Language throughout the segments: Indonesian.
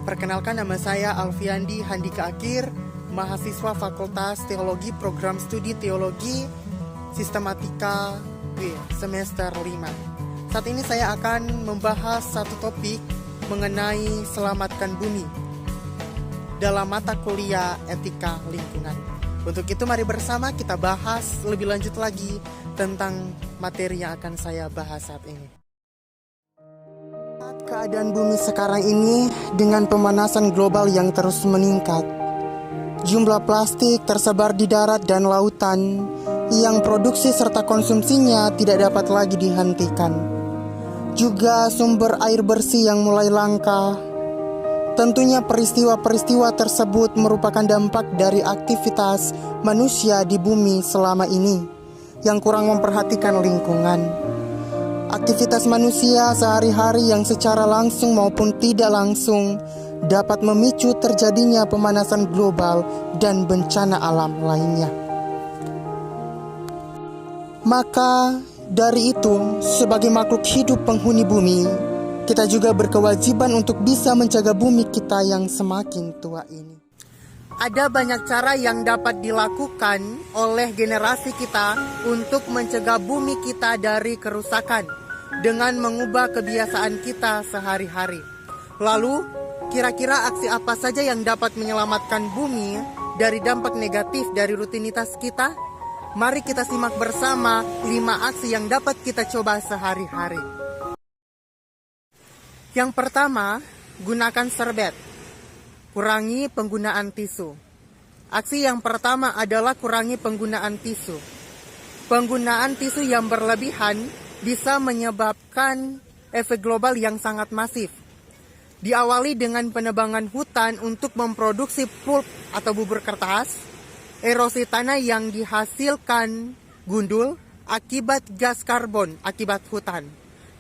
Perkenalkan, nama saya Alfiandi Handika Akir, mahasiswa Fakultas Teologi Program Studi Teologi Sistematika B semester 5. Saat ini saya akan membahas satu topik mengenai selamatkan bumi dalam mata kuliah etika lingkungan. Untuk itu mari bersama kita bahas lebih lanjut lagi tentang materi yang akan saya bahas saat ini. Keadaan bumi sekarang ini dengan pemanasan global yang terus meningkat, jumlah plastik tersebar di darat dan lautan yang produksi serta konsumsinya tidak dapat lagi dihentikan. Juga sumber air bersih yang mulai langka. Tentunya peristiwa-peristiwa tersebut merupakan dampak dari aktivitas manusia di bumi selama ini yang kurang memperhatikan lingkungan. Aktivitas manusia sehari-hari yang secara langsung maupun tidak langsung dapat memicu terjadinya pemanasan global dan bencana alam lainnya. Maka dari itu, sebagai makhluk hidup penghuni bumi, kita juga berkewajiban untuk bisa menjaga bumi kita yang semakin tua ini. Ada banyak cara yang dapat dilakukan oleh generasi kita untuk mencegah bumi kita dari kerusakan dengan mengubah kebiasaan kita sehari-hari. Lalu, kira-kira aksi apa saja yang dapat menyelamatkan bumi dari dampak negatif dari rutinitas kita? Mari kita simak bersama 5 aksi yang dapat kita coba sehari-hari. Yang pertama, gunakan serbet. Kurangi penggunaan tisu. Aksi yang pertama adalah kurangi penggunaan tisu. Penggunaan tisu yang berlebihan bisa menyebabkan efek global yang sangat masif. Diawali dengan penebangan hutan untuk memproduksi pulp atau bubur kertas, erosi tanah yang dihasilkan gundul akibat gas karbon akibat hutan,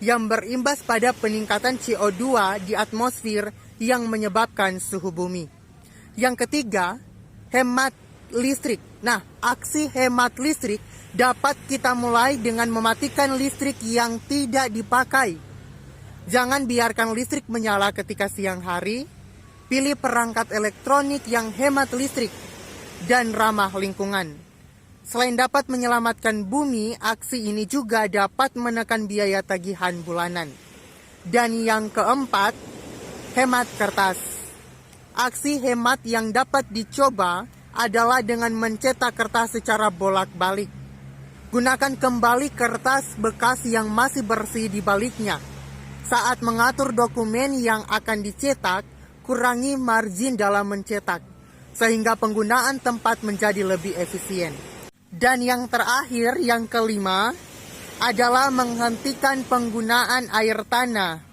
yang berimbas pada peningkatan CO2 di atmosfer yang menyebabkan suhu bumi. Yang ketiga, hemat listrik. Nah, aksi hemat listrik dapat kita mulai dengan mematikan listrik yang tidak dipakai. Jangan biarkan listrik menyala ketika siang hari. Pilih perangkat elektronik yang hemat listrik dan ramah lingkungan. Selain dapat menyelamatkan bumi, aksi ini juga dapat menekan biaya tagihan bulanan. Dan yang keempat, hemat kertas. Aksi hemat yang dapat dicoba adalah dengan mencetak kertas secara bolak-balik. Gunakan kembali kertas bekas yang masih bersih di baliknya. Saat mengatur dokumen yang akan dicetak, kurangi margin dalam mencetak, sehingga penggunaan tempat menjadi lebih efisien. Dan yang terakhir, yang kelima, adalah menghentikan penggunaan air tanah.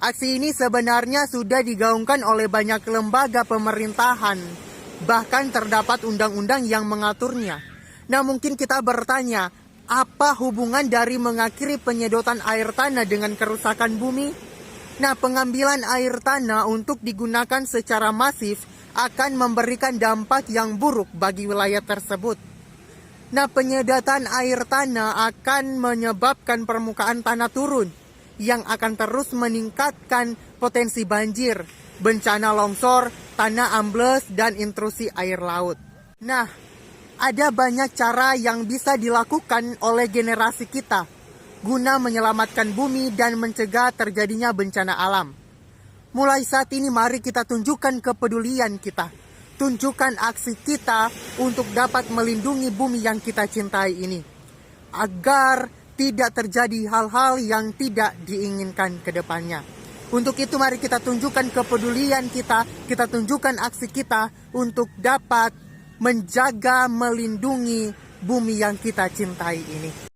Aksi ini sebenarnya sudah digaungkan oleh banyak lembaga pemerintahan, bahkan terdapat undang-undang yang mengaturnya. Nah, mungkin kita bertanya, apa hubungan dari mengakhiri penyedotan air tanah dengan kerusakan bumi? Nah, pengambilan air tanah untuk digunakan secara masif akan memberikan dampak yang buruk bagi wilayah tersebut. Nah, penyedotan air tanah akan menyebabkan permukaan tanah turun, yang akan terus meningkatkan potensi banjir, bencana longsor, tanah ambles, dan intrusi air laut. Nah, ada banyak cara yang bisa dilakukan oleh generasi kita guna menyelamatkan bumi dan mencegah terjadinya bencana alam. Mulai saat ini mari kita tunjukkan kepedulian kita. Tunjukkan aksi kita untuk dapat melindungi bumi yang kita cintai ini, agar tidak terjadi hal-hal yang tidak diinginkan ke depannya. Untuk itu mari kita tunjukkan kepedulian kita tunjukkan aksi kita untuk dapat menjaga, melindungi bumi yang kita cintai ini.